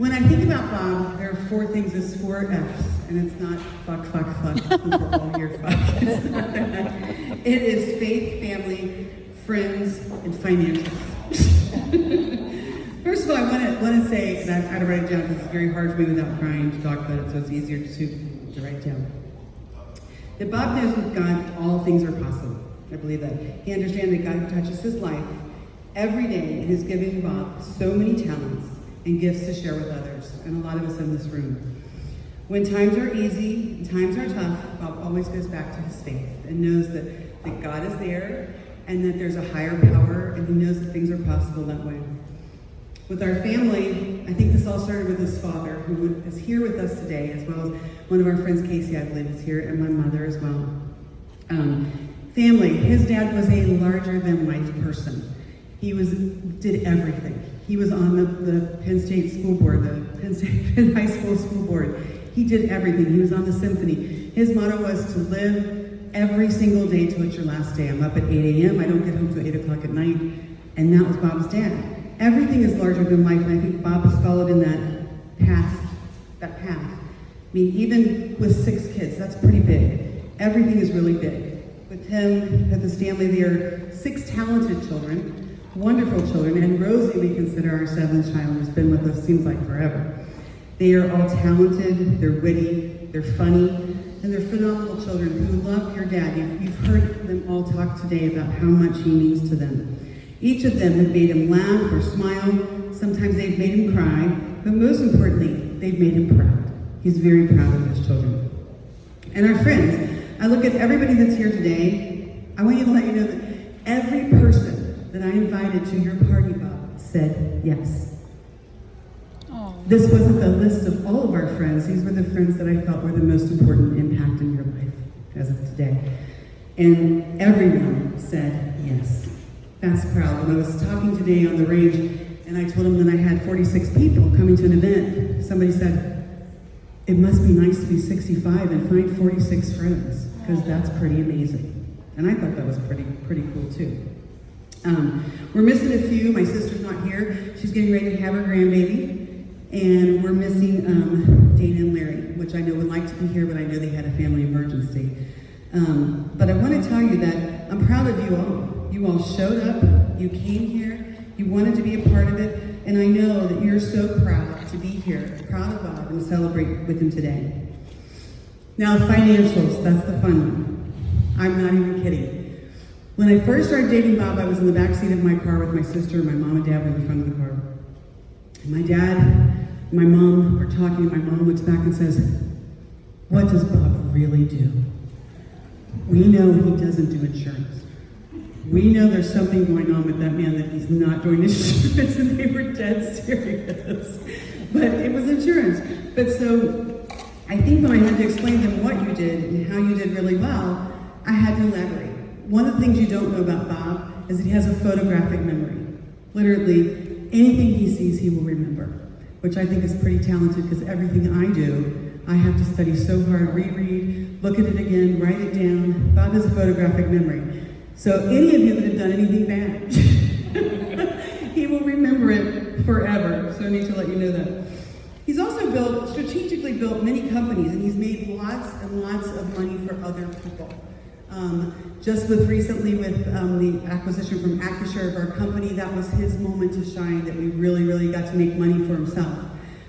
When I think about Bob, there are four things, it's four F's, and it's not fuck, since we're all here fuck. It's not that. It is faith, family, friends, and financials. First of all, I want to say, because I had to write it down because it's very hard for me without crying to talk about it, so it's easier to write down. That Bob knows with God, all things are possible. I believe that. He understands that God touches his life every day and is giving Bob so many talents and gifts to share with others, and a lot of us in this room. When times are easy and times are tough, Bob always goes back to his faith and knows that God is there and that there's a higher power, and he knows that things are possible that way. With our family, I think this all started with his father, who is here with us today, as well as one of our friends, Casey, I believe, is here, and my mother as well. Family, his dad was a larger-than-life person. He did everything. He was on the Penn State school board, the Penn High School school board. He did everything. He was on the symphony. His motto was to live every single day till it's your last day. I'm up at 8 a.m. I don't get home till 8 o'clock at night. And that was Bob's dad. Everything is larger than life, and I think Bob has followed in that path. I mean, even with 6 kids, that's pretty big. Everything is really big. With him, with his family, there are 6 talented children, wonderful children, and Rosie, we consider our 7th child, who's been with us, seems like forever. They are all talented, they're witty, they're funny, and they're phenomenal children who love your dad. You've heard them all talk today about how much he means to them. Each of them have made him laugh or smile. Sometimes they've made him cry, but most importantly, they've made him proud. He's very proud of his children. And our friends, I look at everybody that's here today. I want you to let you know that every person that I invited to your party, Bob, said yes. Aww. This wasn't the list of all of our friends. These were the friends that I felt were the most important impact in your life as of today. And everyone said yes. That's proud. When I was talking today on the range, and I told them that I had 46 people coming to an event, somebody said, it must be nice to be 65 and find 46 friends, because that's pretty amazing. And I thought that was pretty cool too. We're missing a few. My sister's not here. She's getting ready to have her grandbaby. And we're missing Dana and Larry, which I know would like to be here, but I know they had a family emergency. But I want to tell you that I'm proud of you all. You all showed up, you came here, you wanted to be a part of it, and I know that you're so proud to be here, proud of Bob, and celebrate with him today. Now, financials, that's the fun one. I'm not even kidding. When I first started dating Bob, I was in the back seat of my car with my sister, and my mom and dad were in the front of the car. And my dad and my mom were talking, and my mom looks back and says, what does Bob really do? We know he doesn't do insurance. We know there's something going on with that man that he's not doing insurance, and they were dead serious. But it was insurance. But so I think when I had to explain to them what you did and how you did really well, I had to elaborate. One of the things you don't know about Bob is that he has a photographic memory. Literally, anything he sees, he will remember, which I think is pretty talented, because everything I do, I have to study so hard, reread, look at it again, write it down. Bob has a photographic memory. So any of you that have done anything bad, he will remember it forever. So I need to let you know that. He's also strategically built many companies, and he's made lots and lots of money for other people. Just recently with the acquisition from AccuShare of our company, that was his moment to shine, that we really got to make money for himself.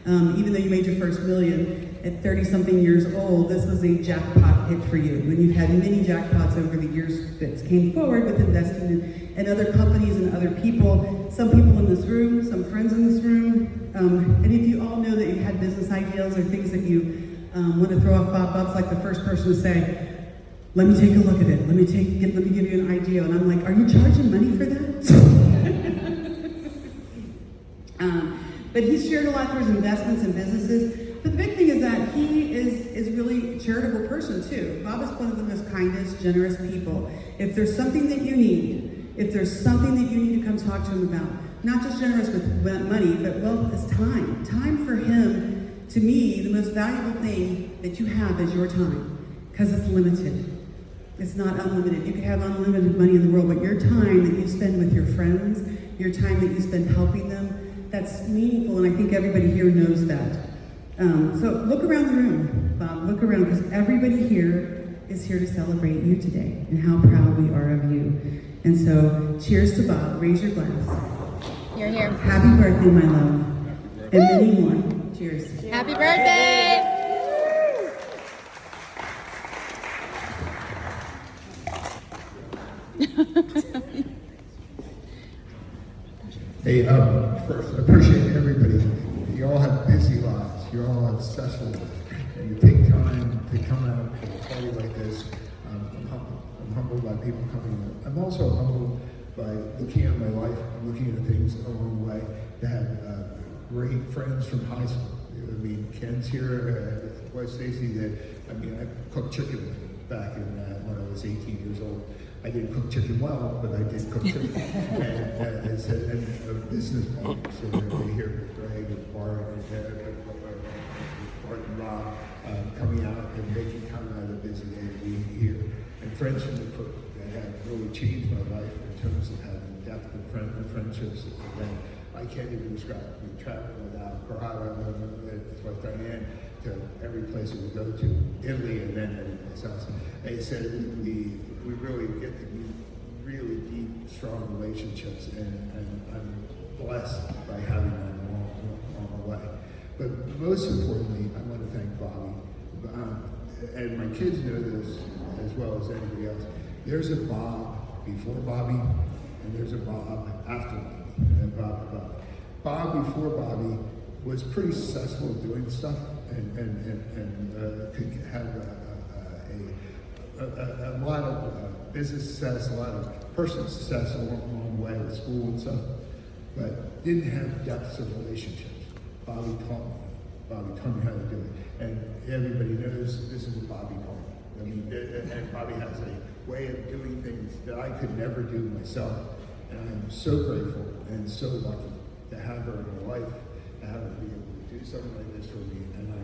Even though you made your first million at 30-something years old, this was a jackpot hit for you. And you've had many jackpots over the years that came forward with investing in other companies and other people. Some people in this room, some friends in this room. And if you all know that you've had business ideas or things that you want to throw off Bob, Bob's like the first person to say, let me take a look at it. Let me give you an idea. And I'm like, are you charging money for that? But he's shared a lot through his investments and businesses. But the big thing is that he is really a charitable person too. Bob is one of the most kindest, generous people. If there's something that you need, if there's something that you need to come talk to him about, not just generous with money, but well, it's time. Time for him, to me, the most valuable thing that you have is your time, because it's limited. It's not unlimited. You can have unlimited money in the world, but your time that you spend with your friends, your time that you spend helping them, that's meaningful, and I think everybody here knows that. So look around the room, Bob, look around, because everybody here is here to celebrate you today and how proud we are of you. And so cheers to Bob, raise your glass. You're here. Happy birthday, my love. And many more. Cheers. Happy birthday! Hey, first, I appreciate everybody. You all have busy lives. You all have successful, and you take time to come out to a party like this. I'm humbled by people coming out. I'm also humbled by looking at my life, looking at things along the way. To have great friends from high school. I mean, Ken's here, wife Stacy. I cooked chicken back in when I was 18 years old. I didn't cook chicken well, but I did cook chicken. and a business partners, so they're here with Greg and Bart and Rob coming out and making time out of a busy day to be here. And friends from the cook that have really changed my life in terms of having depth of friendships that I can't even describe. We traveled without Corrado and his wife Diane to every place we would go to, Italy and then every place else. They said we really get to be really deep, strong relationships, and I'm blessed by having that along the way. But most importantly, I want to thank Bobbi. And my kids know this as well as anybody else. There's a Bob before Bobbi, and there's a Bob after Bobbi. And Bob before Bobbi was pretty successful at doing stuff and could have a lot of business success, a lot of personal success along the way with school and stuff, but didn't have depths of relationships. Bobbi taught me how to do it. And everybody knows this is a Bobbi moment. I mean, and Bobbi has a way of doing things that I could never do myself. And I'm so grateful and so lucky to have her in my life, to have her be able to do something like this for me. And I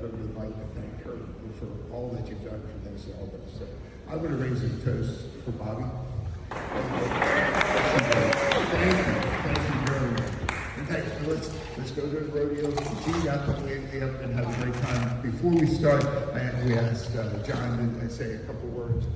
would like to thank her for all that you've done for this and all this. So I'm going to raise a toast for Bobbi. Thank you very much. In fact, let's go to the rodeo. Gene got the way up and have a great time. Before we start, we asked John to say a couple words.